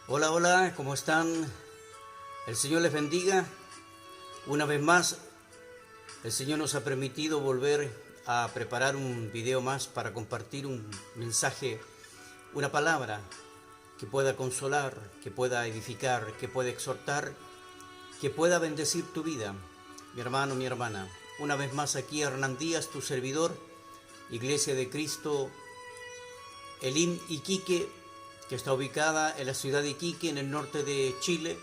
Hola, hola, ¿cómo están? El Señor les bendiga. Una vez más, el Señor nos ha permitido volver a preparar un video más para compartir un mensaje, una palabra que pueda consolar, que pueda edificar, que pueda exhortar, que pueda bendecir tu vida, mi hermano, mi hermana. Una vez más aquí Hernán Díaz, tu servidor, Iglesia de Cristo, Elim Iquique, que está ubicada en la ciudad de Iquique, en el norte de Chile.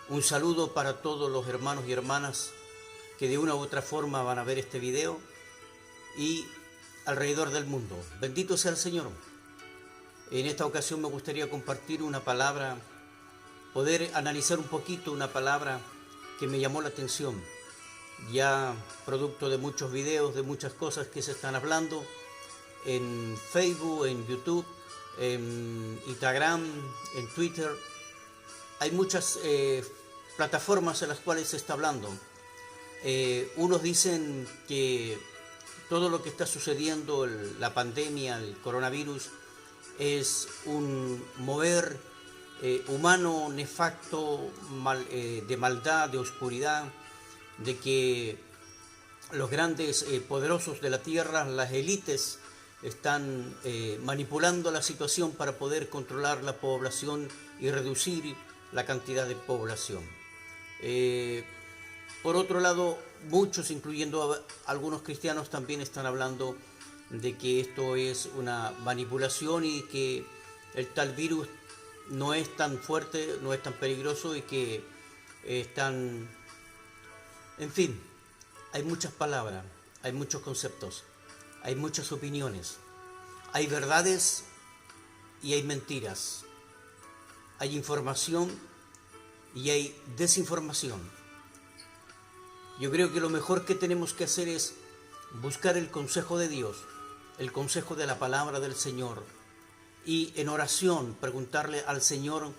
Un saludo para todos los hermanos y hermanas que de una u otra forma van a ver este video y alrededor del mundo. Bendito sea el Señor. En esta ocasión me gustaría compartir una palabra, poder analizar un poquito una palabra que me llamó la atención, ya producto de muchos videos, de muchas cosas que se están hablando en Facebook, en YouTube, en Instagram, en Twitter. Hay muchas plataformas en las cuales se está hablando. Unos dicen que todo lo que está sucediendo, la pandemia, el coronavirus, es un mover humano nefasto, de maldad, de oscuridad, de que los grandes poderosos de la tierra, las élites, están manipulando la situación para poder controlar la población y reducir la cantidad de población. Por otro lado, muchos, incluyendo algunos cristianos, también están hablando de que esto es una manipulación y que el tal virus no es tan fuerte, no es tan peligroso y que están... En fin, hay muchas palabras, hay muchos conceptos, hay muchas opiniones, hay verdades y hay mentiras, hay información y hay desinformación. Yo creo que lo mejor que tenemos que hacer es buscar el consejo de Dios, el consejo de la palabra del Señor, y en oración preguntarle al Señor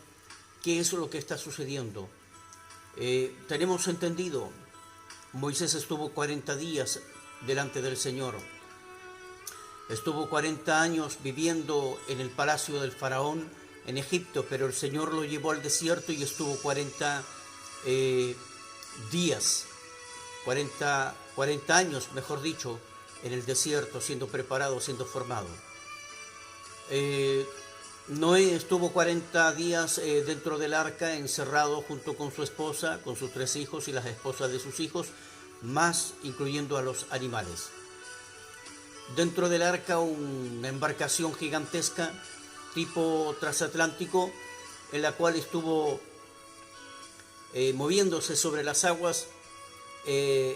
qué es lo que está sucediendo. Tenemos entendido, Moisés estuvo 40 días delante del Señor, estuvo 40 años viviendo en el palacio del faraón en Egipto, pero el Señor lo llevó al desierto y estuvo 40 días, 40 años, mejor dicho, en el desierto, siendo preparado, siendo formado. Noé estuvo 40 días dentro del arca, encerrado junto con su esposa, con sus 3 hijos y las esposas de sus hijos, más incluyendo a los animales. Dentro del arca una embarcación gigantesca, tipo transatlántico, en la cual estuvo moviéndose sobre las aguas.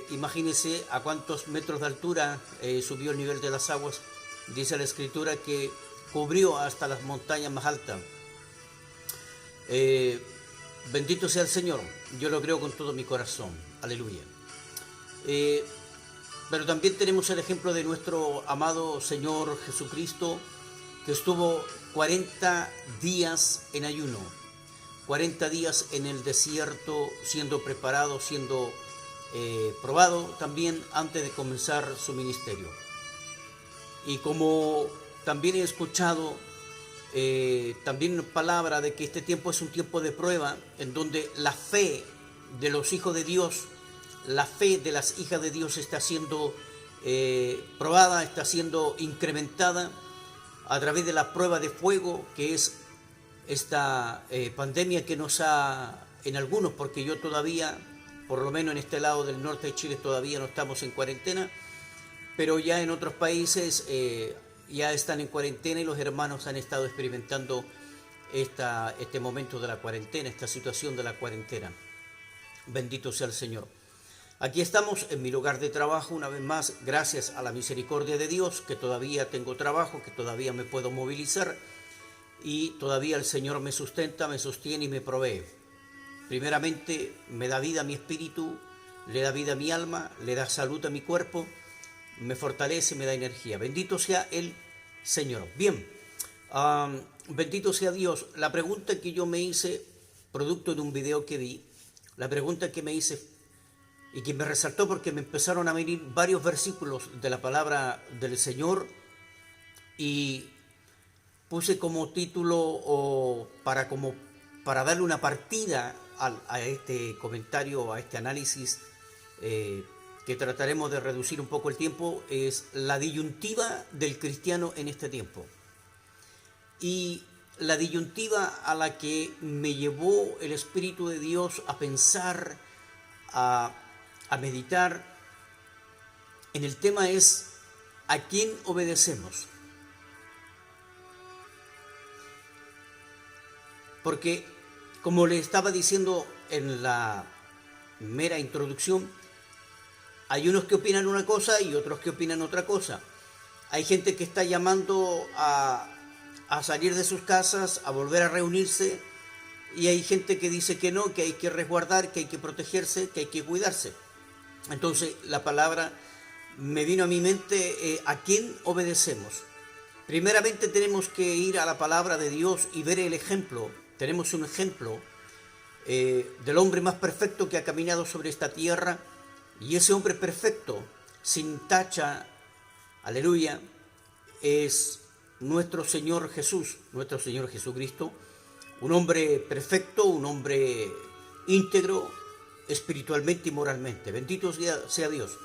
Imagínense a cuántos metros de altura subió el nivel de las aguas. Dice la escritura que cubrió hasta las montañas más altas. Bendito sea el Señor, yo lo creo con todo mi corazón, aleluya. Pero también tenemos el ejemplo de nuestro amado Señor Jesucristo, que estuvo 40 días en ayuno, 40 días en el desierto, siendo preparado, siendo probado también antes de comenzar su ministerio. Y como también he escuchado también palabra de que este tiempo es un tiempo de prueba, en donde la fe de los hijos de Dios, la fe de las hijas de Dios está siendo probada, está siendo incrementada a través de la prueba de fuego, que es esta pandemia que nos ha, en algunos, porque yo todavía, por lo menos en este lado del norte de Chile, todavía no estamos en cuarentena, pero ya en otros países ya están en cuarentena y los hermanos han estado experimentando este momento de la cuarentena, esta situación de la cuarentena. Bendito sea el Señor. Aquí estamos en mi lugar de trabajo, una vez más, gracias a la misericordia de Dios, que todavía tengo trabajo, que todavía me puedo movilizar y todavía el Señor me sustenta, me sostiene y me provee. Primeramente me da vida a mi espíritu, le da vida a mi alma, le da salud a mi cuerpo, me fortalece, me da energía. Bendito sea el Señor. Bien, bendito sea Dios. La pregunta que yo me hice, producto de un video que vi, la pregunta que me hice y que me resaltó porque me empezaron a venir varios versículos de la palabra del Señor y puse como título o para darle una partida a este comentario, a este análisis, que trataremos de reducir un poco el tiempo, es la disyuntiva del cristiano en este tiempo. Y la disyuntiva a la que me llevó el Espíritu de Dios a pensar, a meditar en el tema es: ¿a quién obedecemos? Porque, como le estaba diciendo en la mera introducción, hay unos que opinan una cosa y otros que opinan otra cosa. Hay gente que está llamando a salir de sus casas, a volver a reunirse, y hay gente que dice que no, que hay que resguardar, que hay que protegerse, que hay que cuidarse. Entonces la palabra me vino a mi mente: ¿a quién obedecemos? Primeramente tenemos que ir a la palabra de Dios y ver el ejemplo. Tenemos un ejemplo del hombre más perfecto que ha caminado sobre esta tierra, y ese hombre perfecto, sin tacha, aleluya, es nuestro Señor Jesús, nuestro Señor Jesucristo, un hombre perfecto, un hombre íntegro, espiritualmente y moralmente. Bendito sea Dios.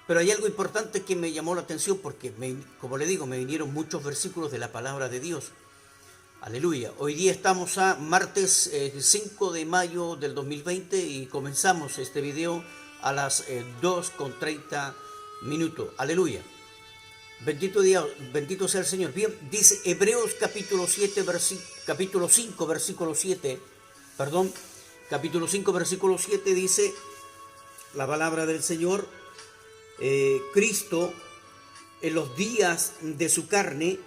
Pero hay algo importante que me llamó la atención, porque, como le digo, me vinieron muchos versículos de la palabra de Dios. Aleluya. Hoy día estamos a martes 5 de mayo del 2020 y comenzamos este video a las 2:30. Aleluya. Bendito sea el Señor. Bien, dice Hebreos capítulo 5, versículo 7, dice la palabra del Señor: Cristo, en los días de su carne,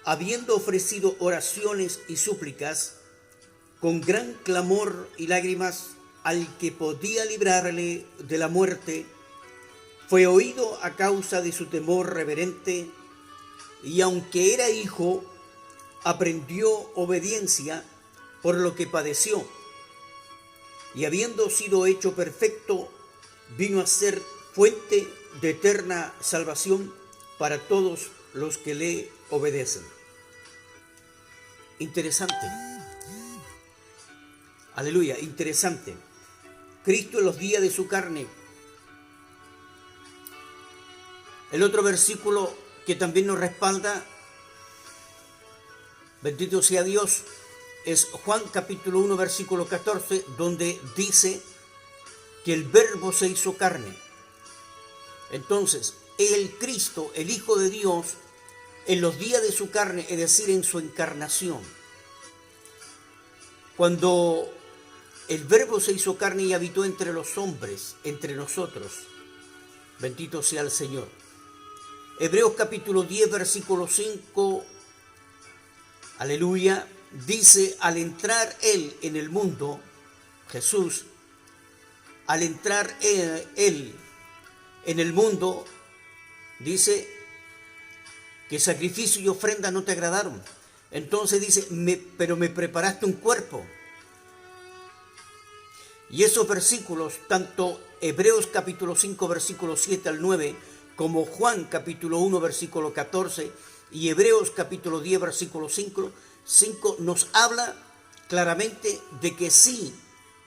habiendo ofrecido oraciones y súplicas con gran clamor y lágrimas al que podía librarle de la muerte, fue oído a causa de su temor reverente, y aunque era hijo, aprendió obediencia por lo que padeció, y habiendo sido hecho perfecto, vino a ser fuente de eterna salvación para todos los que le obedecen. Interesante. Aleluya, interesante. Cristo en los días de su carne. El otro versículo que también nos respalda, bendito sea Dios, es Juan capítulo 1, versículo 14, donde dice que el Verbo se hizo carne. Entonces, el Cristo, el Hijo de Dios, en los días de su carne, es decir, en su encarnación, cuando el Verbo se hizo carne y habitó entre los hombres, entre nosotros, bendito sea el Señor. Hebreos capítulo 10, versículo 5, aleluya, dice: al entrar Él en el mundo, Jesús, al entrar Él en el mundo, dice que sacrificio y ofrenda no te agradaron. Entonces dice: pero me preparaste un cuerpo. Y esos versículos, tanto Hebreos capítulo 5, versículo 7 al 9, como Juan capítulo 1, versículo 14, y Hebreos capítulo 10, versículo 5, nos habla claramente de que sí,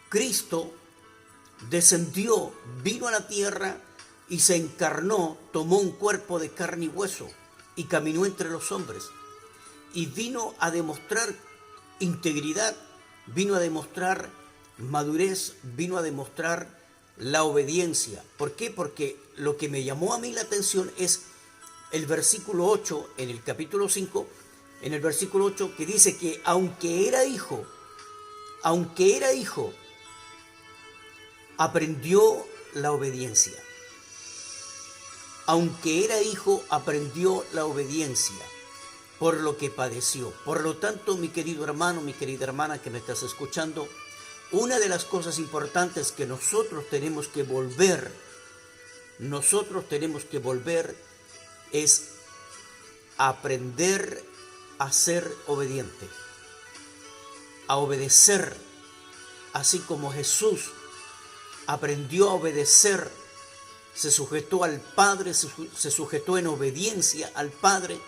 Cristo descendió, vino a la tierra y se encarnó, tomó un cuerpo de carne y hueso y caminó entre los hombres. Y vino a demostrar integridad, vino a demostrar madurez, vino a demostrar la obediencia. ¿Por qué? Porque lo que me llamó a mí la atención es el versículo 8 en el capítulo 5, en el versículo 8, que dice que aunque era hijo, aprendió la obediencia. Aunque era hijo, aprendió la obediencia por lo que padeció. Por lo tanto, mi querido hermano, mi querida hermana que me estás escuchando, una de las cosas importantes que nosotros tenemos que volver es aprender a ser obediente, a obedecer, así como Jesús aprendió a obedecer, se sujetó al Padre, se sujetó en obediencia al Padre.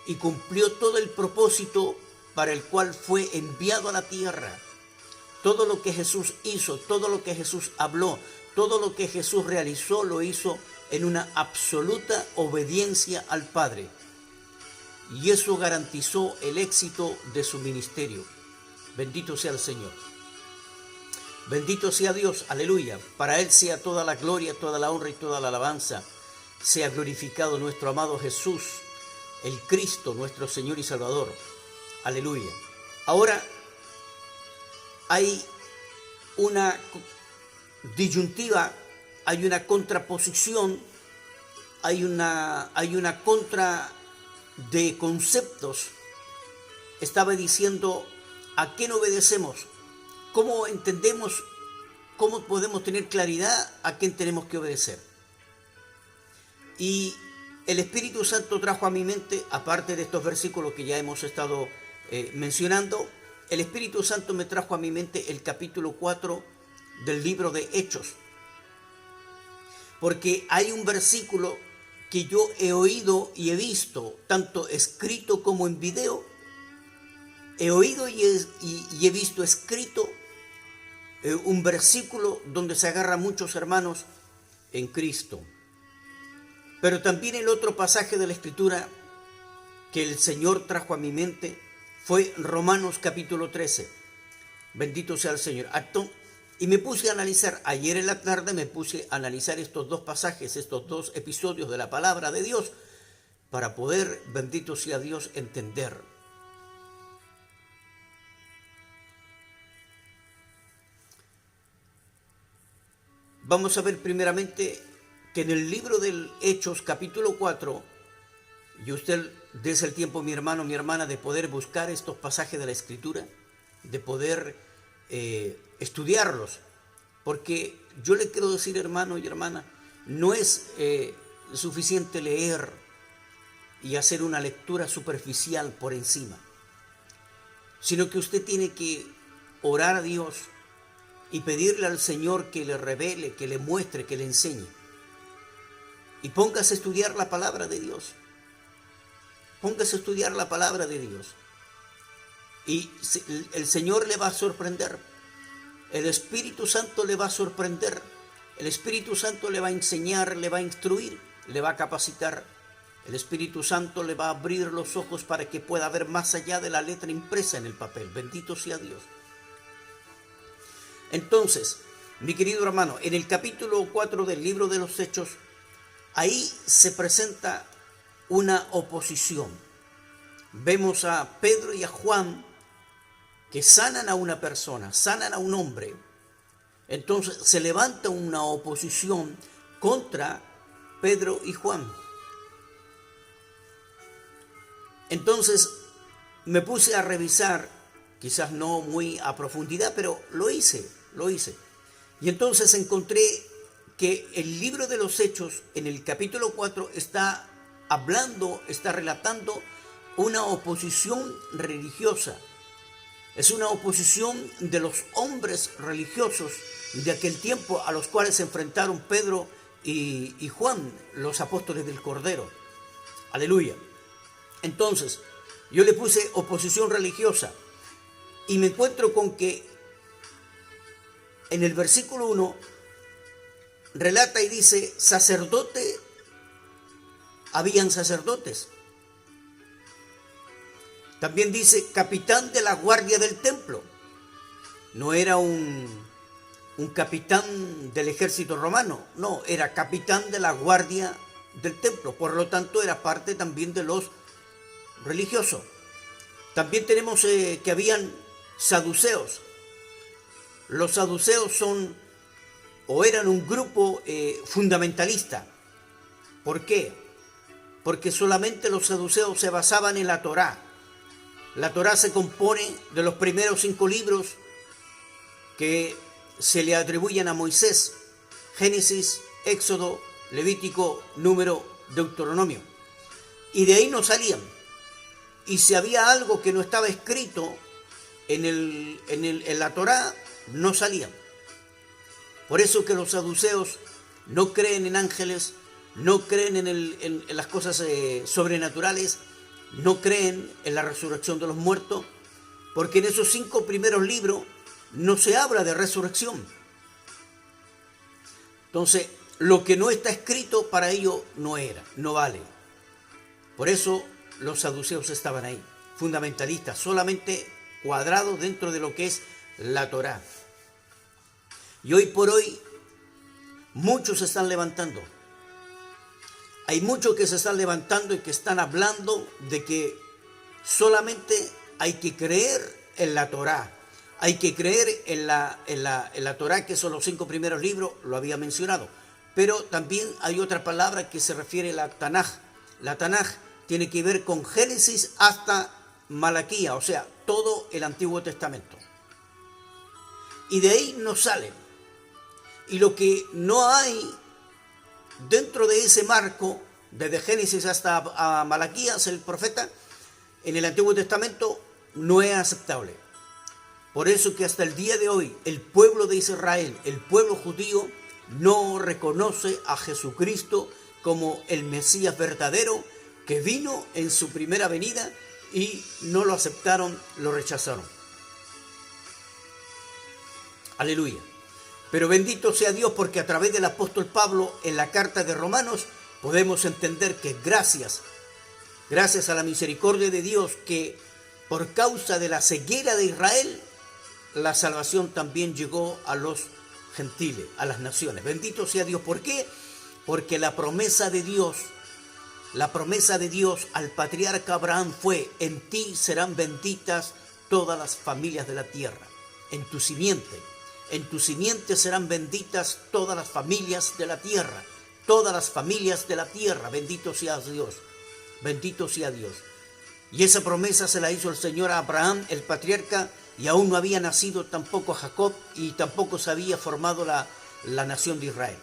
y cumplió todo el propósito para el cual fue enviado a la tierra. Todo lo que Jesús hizo, todo lo que Jesús habló, todo lo que Jesús realizó, lo hizo en una absoluta obediencia al Padre. Y eso garantizó el éxito de su ministerio. Bendito sea el Señor. Bendito sea Dios, aleluya. Para Él sea toda la gloria, toda la honra y toda la alabanza. Sea glorificado nuestro amado Jesús, el Cristo, nuestro Señor y Salvador. Aleluya. Ahora hay una disyuntiva, hay una contraposición, hay una contra de conceptos. Estaba diciendo, ¿a quién obedecemos? ¿Cómo entendemos, cómo podemos tener claridad a quién tenemos que obedecer? Y el Espíritu Santo trajo a mi mente, aparte de estos versículos que ya hemos estado mencionando, el Espíritu Santo me trajo a mi mente el capítulo 4 del libro de Hechos. Porque hay un versículo que yo he oído y he visto, tanto escrito como en video. He oído y he visto escrito un versículo donde se agarran muchos hermanos en Cristo. Pero también el otro pasaje de la Escritura que el Señor trajo a mi mente fue Romanos capítulo 13. Bendito sea el Señor. Y me puse a analizar, ayer en la tarde me puse a analizar estos dos pasajes, estos dos episodios de la palabra de Dios, para poder, bendito sea Dios, entender. Vamos a ver primeramente que en el libro del Hechos capítulo 4, y usted dése el tiempo, mi hermano, mi hermana, de poder buscar estos pasajes de la Escritura, de poder estudiarlos, porque yo le quiero decir, hermano y hermana, no es suficiente leer y hacer una lectura superficial por encima, sino que usted tiene que orar a Dios y pedirle al Señor que le revele, que le muestre, que le enseñe. Y póngase a estudiar la palabra de Dios. Póngase a estudiar la palabra de Dios. Y el Señor le va a sorprender. El Espíritu Santo le va a sorprender. El Espíritu Santo le va a enseñar, le va a instruir, le va a capacitar. El Espíritu Santo le va a abrir los ojos para que pueda ver más allá de la letra impresa en el papel. Bendito sea Dios. Entonces, mi querido hermano, en el capítulo 4 del libro de los Hechos, ahí se presenta una oposición. Vemos a Pedro y a Juan que sanan a una persona, sanan a un hombre. Entonces se levanta una oposición contra Pedro y Juan. Entonces me puse a revisar, quizás no muy a profundidad, pero lo hice. Y entonces encontré que el libro de los Hechos, en el capítulo 4, está relatando una oposición religiosa. Es una oposición de los hombres religiosos de aquel tiempo a los cuales se enfrentaron Pedro y Juan, los apóstoles del Cordero. Aleluya. Entonces, yo le puse oposición religiosa y me encuentro con que en el versículo 1 relata y dice, habían sacerdotes. También dice, capitán de la guardia del templo. No era un capitán del ejército romano, no, era capitán de la guardia del templo. Por lo tanto, era parte también de los religiosos. También tenemos que habían saduceos. Los saduceos eran un grupo fundamentalista. ¿Por qué? Porque solamente los saduceos se basaban en la Torá. La Torá se compone de los primeros 5 libros que se le atribuyen a Moisés: Génesis, Éxodo, Levítico, Número, Deuteronomio. Y de ahí no salían. Y si había algo que no estaba escrito en la Torá, no salían. Por eso que los saduceos no creen en ángeles, no creen en las cosas sobrenaturales, no creen en la resurrección de los muertos, porque en esos 5 primeros libros no se habla de resurrección. Entonces, lo que no está escrito para ellos no vale. Por eso los saduceos estaban ahí, fundamentalistas, solamente cuadrados dentro de lo que es la Torá. Y hoy por hoy muchos se están levantando. Hay muchos que se están levantando y que están hablando de que solamente hay que creer en la Torá. Hay que creer en la Torá, que son los 5 primeros libros, lo había mencionado. Pero también hay otra palabra que se refiere a la Tanaj. La Tanaj tiene que ver con Génesis hasta Malaquía, o sea, todo el Antiguo Testamento. Y de ahí no salen. Y lo que no hay dentro de ese marco, desde Génesis hasta Malaquías, el profeta, en el Antiguo Testamento, no es aceptable. Por eso que hasta el día de hoy, el pueblo de Israel, el pueblo judío, no reconoce a Jesucristo como el Mesías verdadero que vino en su primera venida, y no lo aceptaron, lo rechazaron. Aleluya. Pero bendito sea Dios, porque a través del apóstol Pablo en la carta de Romanos podemos entender que gracias a la misericordia de Dios, que por causa de la ceguera de Israel, la salvación también llegó a los gentiles, a las naciones. Bendito sea Dios. ¿Por qué? Porque la promesa de Dios al patriarca Abraham fue: en ti serán benditas todas las familias de la tierra, en tu simiente serán benditas todas las familias de la tierra, todas las familias de la tierra. Bendito sea Dios, bendito sea Dios. Y esa promesa se la hizo el Señor a Abraham, el patriarca, y aún no había nacido tampoco Jacob, y tampoco se había formado la nación de Israel.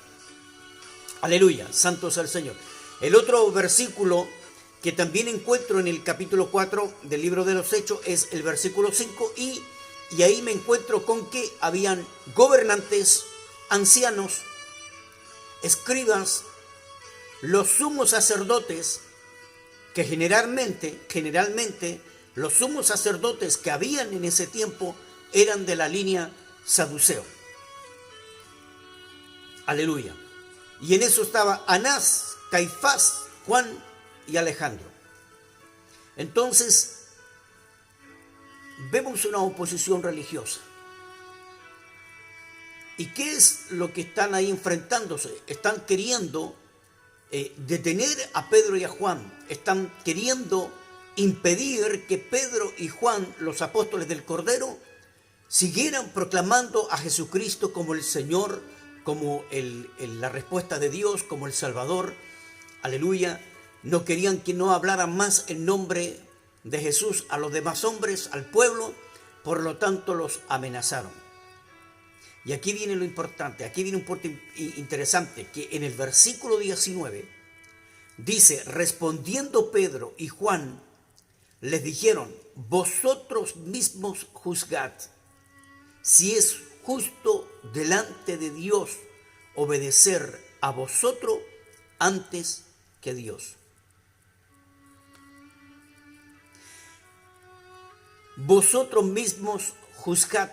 Aleluya, santo sea el Señor. El otro versículo que también encuentro en el capítulo 4 del libro de los Hechos es el versículo 5, y ahí me encuentro con que habían gobernantes, ancianos, escribas, los sumos sacerdotes, que generalmente los sumos sacerdotes que habían en ese tiempo eran de la línea saduceo. Aleluya. Y en eso estaba Anás, Caifás, Juan y Alejandro. Entonces, vemos una oposición religiosa. ¿Y qué es lo que están ahí enfrentándose? Están queriendo detener a Pedro y a Juan. Están queriendo impedir que Pedro y Juan, los apóstoles del Cordero, siguieran proclamando a Jesucristo como el Señor, como la respuesta de Dios, como el Salvador. Aleluya. No querían que no hablaran más el nombre de Jesús a los demás hombres, al pueblo, por lo tanto los amenazaron. Y aquí viene lo importante, aquí viene un punto interesante, que en el versículo 19 dice: respondiendo Pedro y Juan, les dijeron: vosotros mismos juzgad si es justo delante de Dios obedecer a vosotros antes que a Dios. Vosotros mismos juzgad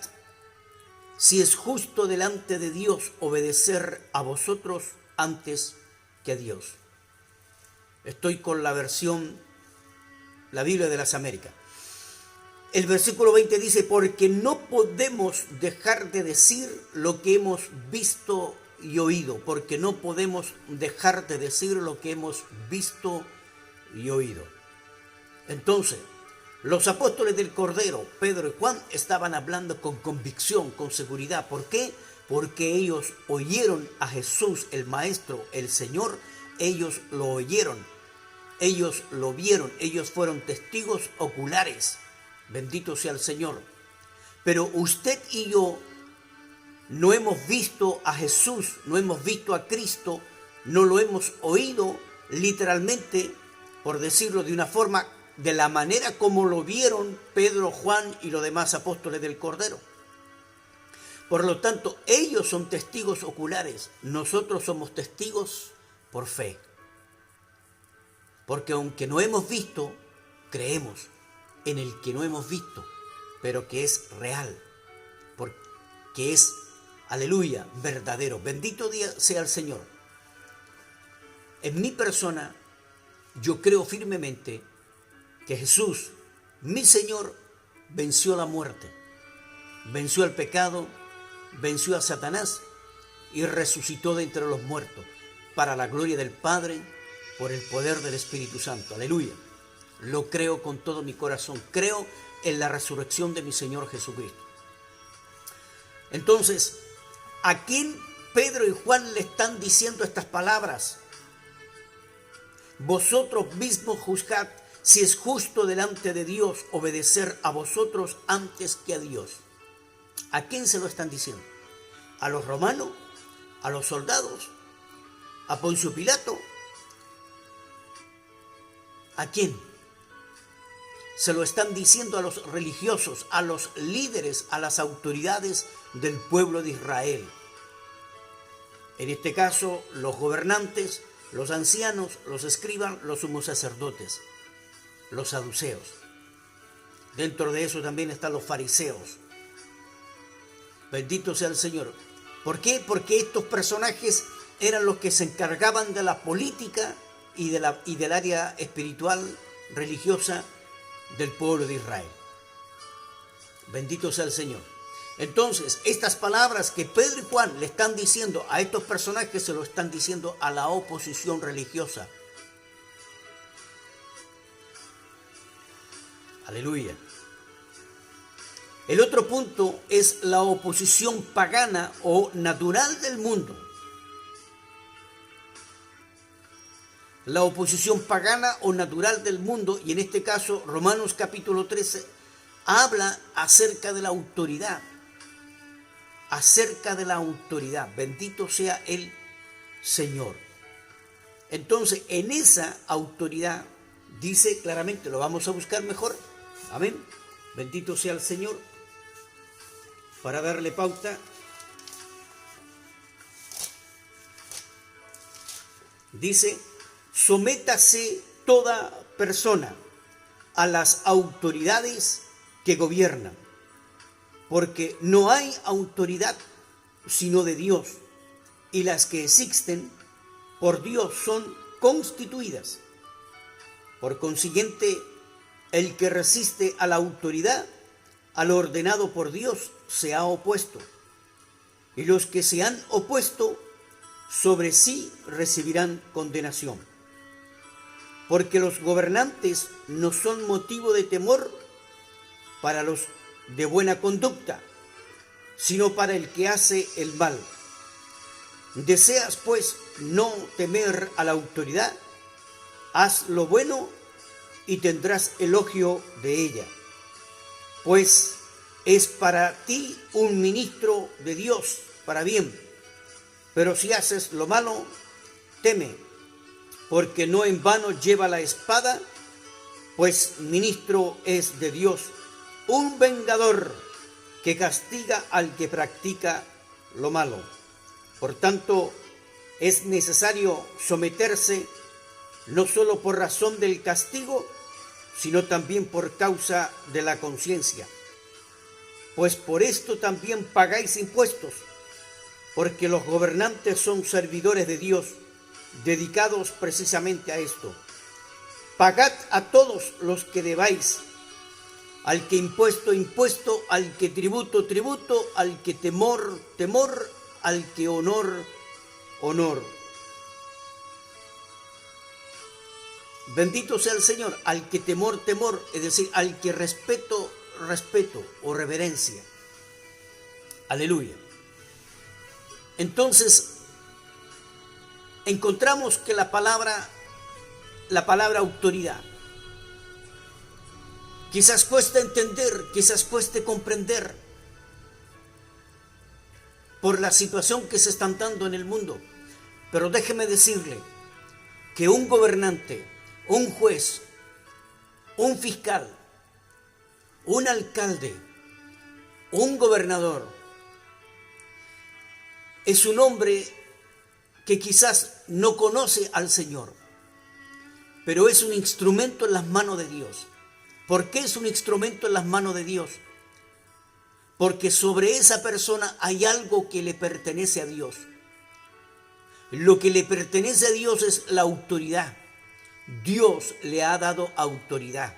si es justo delante de Dios obedecer a vosotros antes que a Dios. Estoy con la versión, la Biblia de las Américas. El versículo 20 dice: porque no podemos dejar de decir lo que hemos visto y oído. Porque no podemos dejar de decir lo que hemos visto y oído. Entonces, los apóstoles del Cordero, Pedro y Juan, estaban hablando con convicción, con seguridad. ¿Por qué? Porque ellos oyeron a Jesús, el Maestro, el Señor. Ellos lo oyeron, ellos lo vieron, ellos fueron testigos oculares. Bendito sea el Señor. Pero usted y yo no hemos visto a Jesús, no hemos visto a Cristo, no lo hemos oído literalmente, por decirlo de una forma, de la manera como lo vieron Pedro, Juan y los demás apóstoles del Cordero. Por lo tanto, ellos son testigos oculares, nosotros somos testigos por fe. Porque aunque no hemos visto, creemos en el que no hemos visto, pero que es real, porque es, aleluya, verdadero. Bendito día sea el Señor. En mi persona, yo creo firmemente que Jesús, mi Señor, venció la muerte, venció el pecado, venció a Satanás y resucitó de entre los muertos para la gloria del Padre, por el poder del Espíritu Santo. Aleluya. Lo creo con todo mi corazón. Creo en la resurrección de mi Señor Jesucristo. Entonces, ¿a quién Pedro y Juan le están diciendo estas palabras? Vosotros mismos juzgad si es justo delante de Dios obedecer a vosotros antes que a Dios. ¿A quién se lo están diciendo? ¿A los romanos? ¿A los soldados? ¿A Poncio Pilato? ¿A quién? Se lo están diciendo a los religiosos, a los líderes, a las autoridades del pueblo de Israel. En este caso, los gobernantes, los ancianos, los escribas, los sumos sacerdotes, los saduceos. Dentro de eso también están los fariseos. Bendito sea el Señor. ¿Por qué? Porque estos personajes eran los que se encargaban de la política y del área espiritual, religiosa del pueblo de Israel. Bendito sea el Señor. Entonces, estas palabras que Pedro y Juan le están diciendo a estos personajes, se lo están diciendo a la oposición religiosa. Aleluya. El otro punto es la oposición pagana o natural del mundo. La oposición pagana o natural del mundo, y en este caso Romanos capítulo 13 habla acerca de la autoridad. Acerca de la autoridad. Bendito sea el Señor. Entonces, en esa autoridad dice claramente, lo vamos a buscar mejor. Amén. Bendito sea el Señor. Para darle pauta, dice: sométase toda persona a las autoridades que gobiernan, porque no hay autoridad sino de Dios, y las que existen por Dios son constituidas. Por consiguiente, el que resiste a la autoridad, a lo ordenado por Dios, se ha opuesto, y los que se han opuesto sobre sí recibirán condenación. Porque los gobernantes no son motivo de temor para los de buena conducta, sino para el que hace el mal. Deseas, pues, no temer a la autoridad, haz lo bueno y tendrás elogio de ella, pues es para ti un ministro de Dios para bien. Pero si haces lo malo, teme, porque no en vano lleva la espada, pues ministro es de Dios, un vengador que castiga al que practica lo malo. Por tanto, es necesario someterse no solo por razón del castigo, sino también por causa de la conciencia. Pues por esto también pagáis impuestos, porque los gobernantes son servidores de Dios, dedicados precisamente a esto. Pagad a todos los que debáis, al que impuesto, impuesto, al que tributo, tributo, al que temor, temor, al que honor, honor. Bendito sea el Señor, al que temor, temor, es decir, al que respeto, respeto o reverencia. Aleluya. Entonces, encontramos que la palabra autoridad, quizás cuesta entender, quizás cueste comprender por la situación que se están dando en el mundo, pero déjeme decirle que un gobernante, un juez, un fiscal, un alcalde, un gobernador, es un hombre que quizás no conoce al Señor, pero es un instrumento en las manos de Dios. ¿Por qué es un instrumento en las manos de Dios? Porque sobre esa persona hay algo que le pertenece a Dios. Lo que le pertenece a Dios es la autoridad. Dios le ha dado autoridad.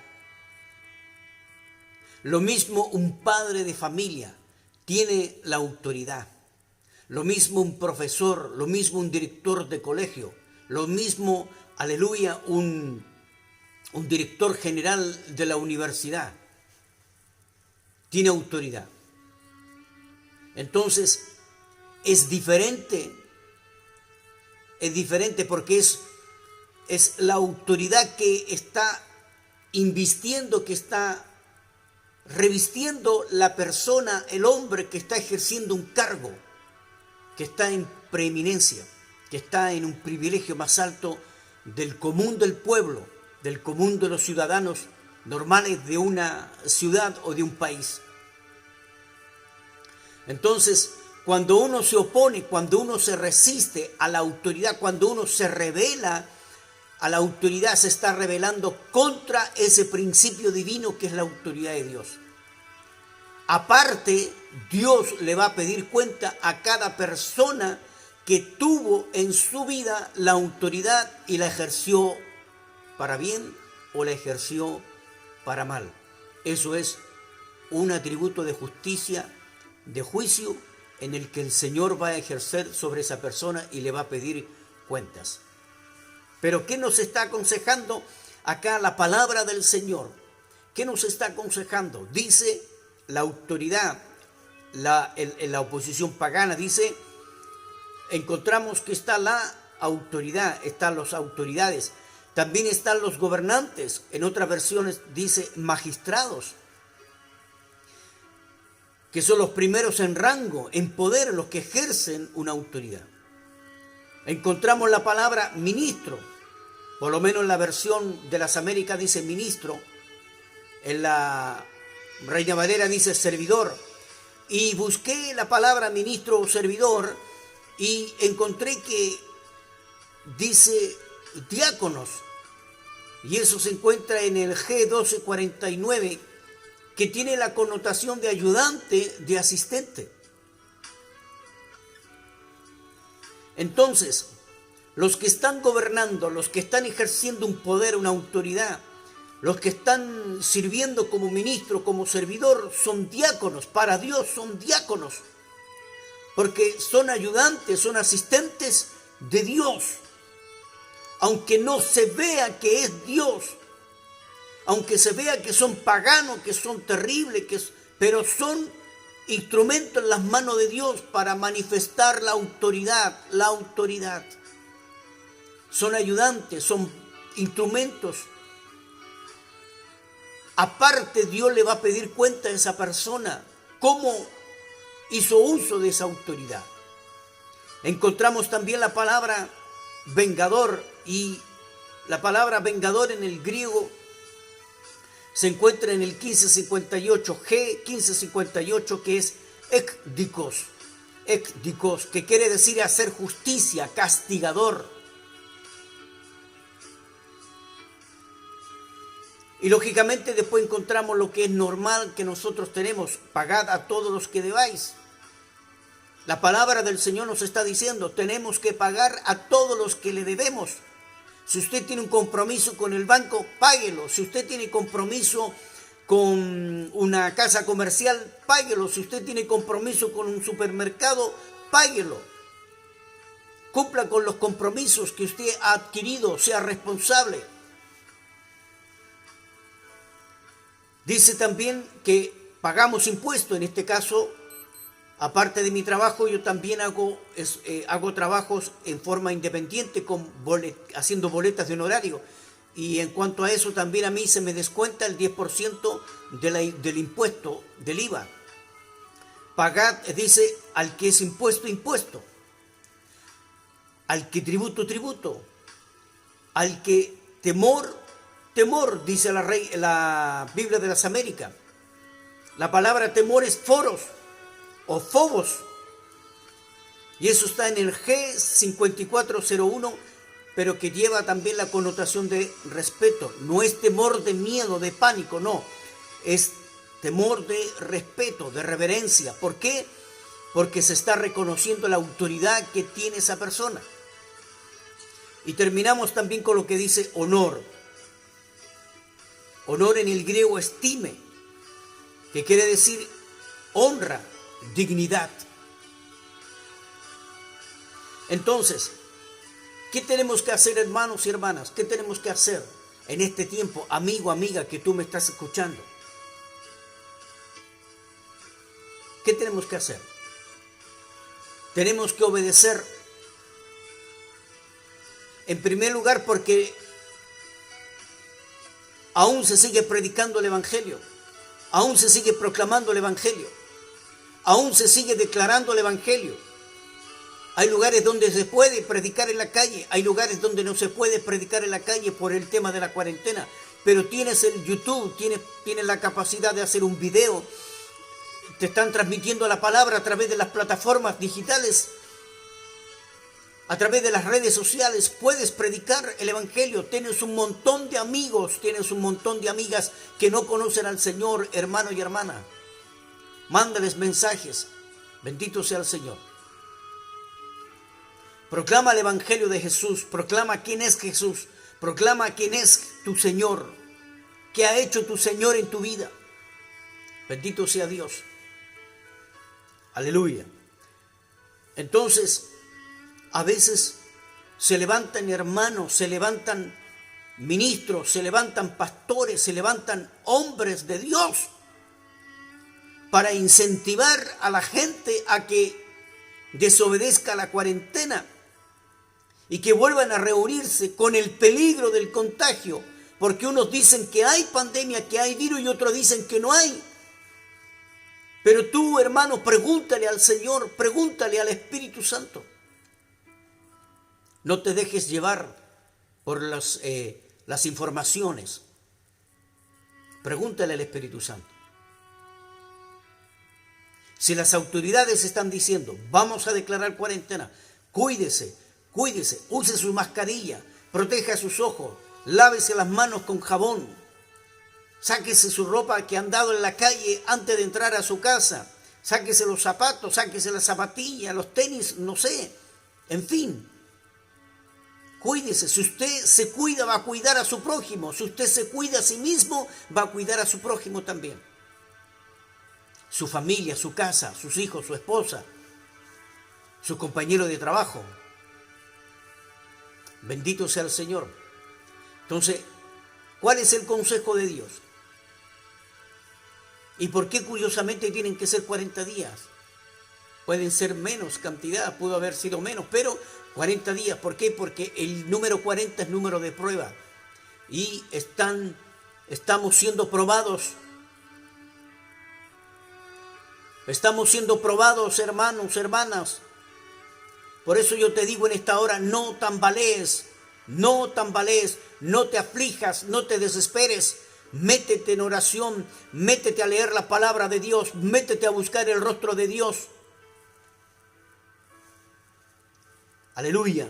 Lo mismo un padre de familia tiene la autoridad. Lo mismo un profesor, lo mismo un director de colegio, lo mismo, aleluya, un director general de la universidad. Tiene autoridad. Entonces, es diferente porque es la autoridad que está invistiendo, que está revistiendo la persona, el hombre que está ejerciendo un cargo, que está en preeminencia, que está en un privilegio más alto del común del pueblo, del común de los ciudadanos normales de una ciudad o de un país. Entonces, cuando uno se opone, cuando uno se resiste a la autoridad, cuando uno se revela a la autoridad, se está rebelando contra ese principio divino que es la autoridad de Dios. Aparte, Dios le va a pedir cuenta a cada persona que tuvo en su vida la autoridad y la ejerció para bien o la ejerció para mal. Eso es un atributo de justicia, de juicio, en el que el Señor va a ejercer sobre esa persona y le va a pedir cuentas. Pero ¿qué nos está aconsejando acá la palabra del Señor? ¿Qué nos está aconsejando? Dice la autoridad, en la oposición pagana, dice, encontramos que está la autoridad, están las autoridades, también están los gobernantes, en otras versiones dice magistrados, que son los primeros en rango, en poder, los que ejercen una autoridad. Encontramos la palabra ministro, por lo menos en la versión de las Américas dice ministro, en la Reina Valera dice servidor, y busqué la palabra ministro o servidor y encontré que dice diáconos, y eso se encuentra en el G1249, que tiene la connotación de ayudante, de asistente. Entonces, los que están gobernando, los que están ejerciendo un poder, una autoridad, los que están sirviendo como ministro, como servidor, son diáconos. Para Dios son diáconos, porque son ayudantes, son asistentes de Dios. Aunque no se vea que es Dios, aunque se vea que son paganos, que son terribles, pero son instrumentos en las manos de Dios para manifestar la autoridad, la autoridad. Son ayudantes, son instrumentos. Aparte, Dios le va a pedir cuenta a esa persona cómo hizo uso de esa autoridad. Encontramos también la palabra vengador, y la palabra vengador en el griego se encuentra en el 1558, G1558, que es ekdikos, que quiere decir hacer justicia, castigador. Y lógicamente después encontramos lo que es normal que nosotros tenemos: pagad a todos los que debáis. La palabra del Señor nos está diciendo, tenemos que pagar a todos los que le debemos. Si usted tiene un compromiso con el banco, páguelo. Si usted tiene compromiso con una casa comercial, páguelo. Si usted tiene compromiso con un supermercado, páguelo. Cumpla con los compromisos que usted ha adquirido, sea responsable. Dice también que pagamos impuestos. En este caso, aparte de mi trabajo, yo también hago trabajos en forma independiente, haciendo boletas de honorario. Y en cuanto a eso, también a mí se me descuenta el 10% del impuesto, del IVA. Pagad, dice, al que es impuesto, impuesto. Al que tributo, tributo. Al que temor, temor, dice la Biblia de las Américas. La palabra temor es foros o fobos, y eso está en el G5401, pero que lleva también la connotación de respeto. No es temor de miedo, de pánico, no. Es temor de respeto, de reverencia. ¿Por qué? Porque se está reconociendo la autoridad que tiene esa persona. Y terminamos también con lo que dice honor. Honor en el griego estime, que quiere decir honra, dignidad. Entonces, ¿qué tenemos que hacer, hermanos y hermanas? ¿Qué tenemos que hacer en este tiempo, amigo, amiga, que tú me estás escuchando? ¿Qué tenemos que hacer? Tenemos que obedecer. En primer lugar, porque aún se sigue predicando el Evangelio, aún se sigue proclamando el Evangelio, aún se sigue declarando el Evangelio. Hay lugares donde se puede predicar en la calle, hay lugares donde no se puede predicar en la calle por el tema de la cuarentena, pero tienes el YouTube, tienes la capacidad de hacer un video, te están transmitiendo la palabra a través de las plataformas digitales, a través de las redes sociales, puedes predicar el Evangelio. Tienes un montón de amigos, tienes un montón de amigas que no conocen al Señor, hermano y hermana. Mándales mensajes, bendito sea el Señor. Proclama el Evangelio de Jesús, proclama quién es Jesús, proclama quién es tu Señor, qué ha hecho tu Señor en tu vida. Bendito sea Dios. Aleluya. Entonces, a veces se levantan hermanos, se levantan ministros, se levantan pastores, se levantan hombres de Dios para incentivar a la gente a que desobedezca la cuarentena y que vuelvan a reunirse con el peligro del contagio, porque unos dicen que hay pandemia, que hay virus y otros dicen que no hay. Pero tú, hermano, pregúntale al Señor, pregúntale al Espíritu Santo. No te dejes llevar por las informaciones. Pregúntale al Espíritu Santo. Si las autoridades están diciendo, vamos a declarar cuarentena, cuídese, use su mascarilla, proteja sus ojos, lávese las manos con jabón, sáquese su ropa que ha andado en la calle antes de entrar a su casa, sáquese los zapatos, sáquese las zapatillas, los tenis, no sé, en fin. Cuídese, si usted se cuida va a cuidar a su prójimo, si usted se cuida a sí mismo va a cuidar a su prójimo también. Su familia, su casa, sus hijos, su esposa, su compañero de trabajo. Bendito sea el Señor. Entonces, ¿cuál es el consejo de Dios? ¿Y por qué curiosamente tienen que ser 40 días? Pueden ser menos cantidad, pudo haber sido menos, pero 40 días. ¿Por qué? Porque el número 40 es número de prueba. Y estamos siendo probados. Estamos siendo probados, hermanos, hermanas. Por eso yo te digo en esta hora, no tambalees, no te aflijas, no te desesperes. Métete en oración, métete a leer la palabra de Dios, métete a buscar el rostro de Dios. Aleluya.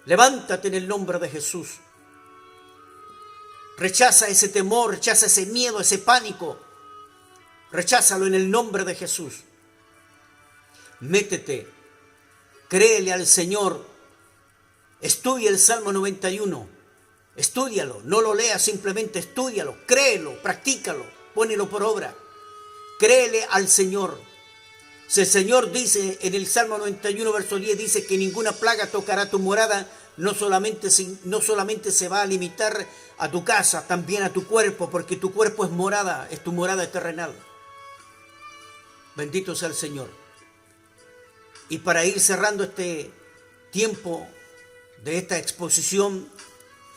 Levántate en el nombre de Jesús. Rechaza ese temor, rechaza ese miedo, ese pánico. Recházalo en el nombre de Jesús. Métete, créele al Señor. Estudia el Salmo 91. Estúdialo, no lo leas, simplemente estúdialo, créelo, practícalo, pónelo por obra. Créele al Señor. Si el Señor dice en el Salmo 91, verso 10, dice que ninguna plaga tocará tu morada, no solamente se va a limitar a tu casa, también a tu cuerpo, porque tu cuerpo es morada, es tu morada terrenal. Bendito sea el Señor. Y para ir cerrando este tiempo de esta exposición,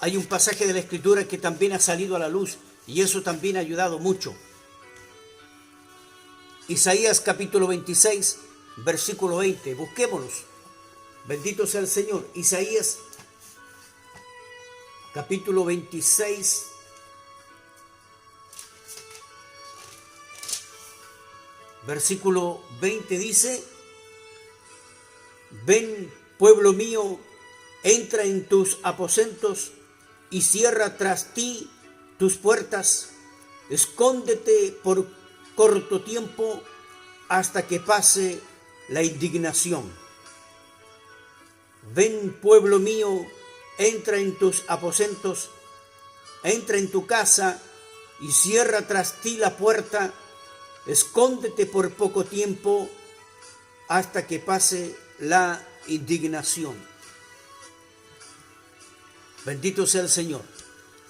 hay un pasaje de la Escritura que también ha salido a la luz y eso también ha ayudado mucho. Isaías capítulo 26, versículo 20. Busquémonos. Bendito sea el Señor. Isaías capítulo 26, versículo 20 dice: ven, pueblo mío, entra en tus aposentos y cierra tras ti tus puertas. Escóndete por corto tiempo hasta que pase la indignación. Ven, pueblo mío, entra en tus aposentos, entra en tu casa y cierra tras ti la puerta. Escóndete por poco tiempo hasta que pase la indignación. Bendito sea el Señor.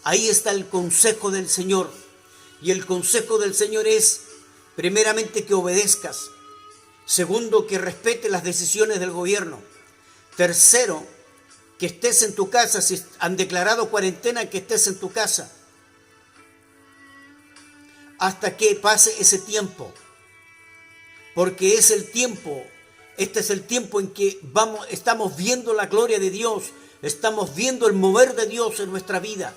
Ahí está el consejo del Señor. Y el consejo del Señor es, primeramente, que obedezcas. Segundo, que respete las decisiones del gobierno. Tercero, que estés en tu casa. Si han declarado cuarentena, que estés en tu casa hasta que pase ese tiempo. Porque es el tiempo, este es el tiempo en que estamos viendo la gloria de Dios, estamos viendo el mover de Dios en nuestra vida.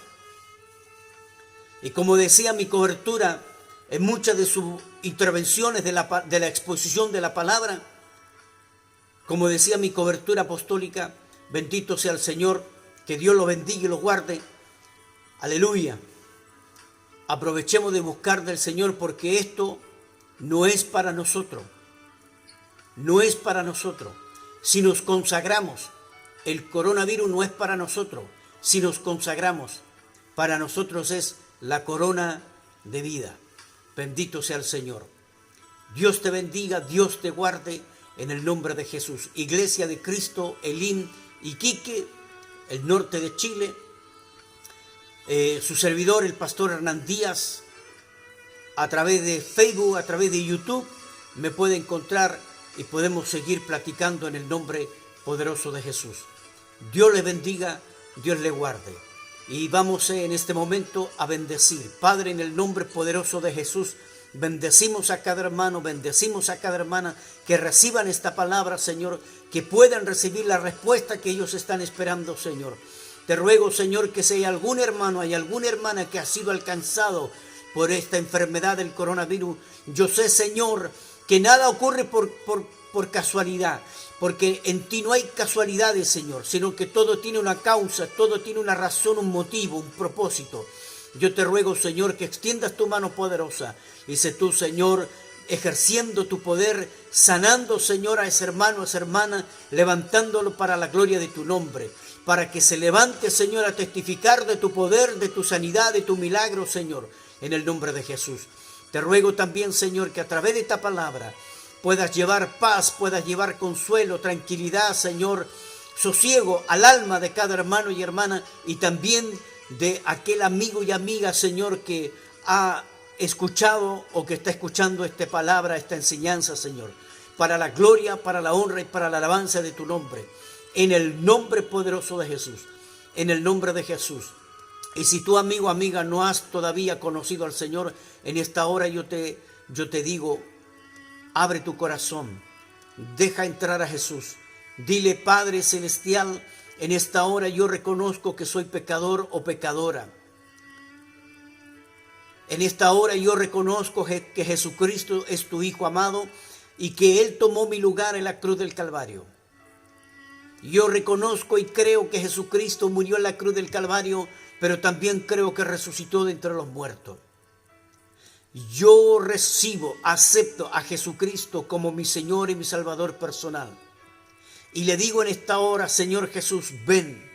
Y como decía mi cobertura en muchas de sus intervenciones de la exposición de la palabra, como decía mi cobertura apostólica, bendito sea el Señor, que Dios lo bendiga y lo guarde. Aleluya. Aprovechemos de buscar del Señor, porque esto no es para nosotros. No es para nosotros. Si nos consagramos, el coronavirus no es para nosotros. Si nos consagramos, para nosotros es la corona de vida. Bendito sea el Señor. Dios te bendiga, Dios te guarde en el nombre de Jesús. Iglesia de Cristo, Elim, Iquique, el norte de Chile. Su servidor, el pastor Hernán Díaz, a través de Facebook, a través de YouTube, me puede encontrar y podemos seguir platicando en el nombre poderoso de Jesús. Dios les bendiga, Dios les guarde. Y vamos en este momento a bendecir. Padre, en el nombre poderoso de Jesús, bendecimos a cada hermano, bendecimos a cada hermana que reciban esta palabra, Señor, que puedan recibir la respuesta que ellos están esperando, Señor. Te ruego, Señor, que si hay algún hermano, hay alguna hermana que ha sido alcanzado por esta enfermedad del coronavirus, yo sé, Señor, que nada ocurre por casualidad, porque en ti no hay casualidades, Señor, sino que todo tiene una causa, todo tiene una razón, un motivo, un propósito. Yo te ruego, Señor, que extiendas tu mano poderosa y sé tú, Señor, ejerciendo tu poder, sanando, Señor, a ese hermano, a esa hermana, levantándolo para la gloria de tu nombre, para que se levante, Señor, a testificar de tu poder, de tu sanidad, de tu milagro, Señor, en el nombre de Jesús. Te ruego también, Señor, que a través de esta palabra puedas llevar paz, puedas llevar consuelo, tranquilidad, Señor, sosiego al alma de cada hermano y hermana, y también de aquel amigo y amiga, Señor, que ha escuchado o que está escuchando esta palabra, esta enseñanza, Señor, para la gloria, para la honra y para la alabanza de tu nombre, en el nombre poderoso de Jesús, en el nombre de Jesús. Y si tú, amigo, amiga, no has todavía conocido al Señor, en esta hora yo te digo, abre tu corazón, deja entrar a Jesús. Dile: Padre Celestial, en esta hora yo reconozco que soy pecador o pecadora. En esta hora yo reconozco que Jesucristo es tu Hijo amado y que Él tomó mi lugar en la cruz del Calvario. Yo reconozco y creo que Jesucristo murió en la cruz del Calvario, pero también creo que resucitó de entre los muertos. Yo recibo, acepto a Jesucristo como mi Señor y mi Salvador personal. Y le digo en esta hora: Señor Jesús, ven.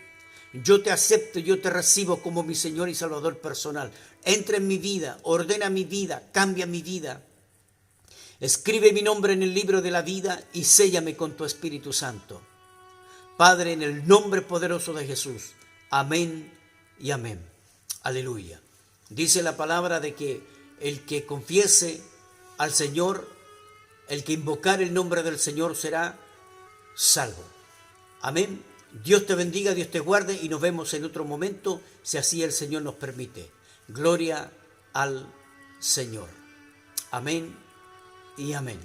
Yo te acepto, yo te recibo como mi Señor y Salvador personal. Entra en mi vida, ordena mi vida, cambia mi vida. Escribe mi nombre en el libro de la vida y séllame con tu Espíritu Santo. Padre, en el nombre poderoso de Jesús. Amén y amén. Aleluya. Dice la palabra de que el que confiese al Señor, el que invocar el nombre del Señor será salvo. Amén. Dios te bendiga, Dios te guarde y nos vemos en otro momento, si así el Señor nos permite. Gloria al Señor. Amén y amén.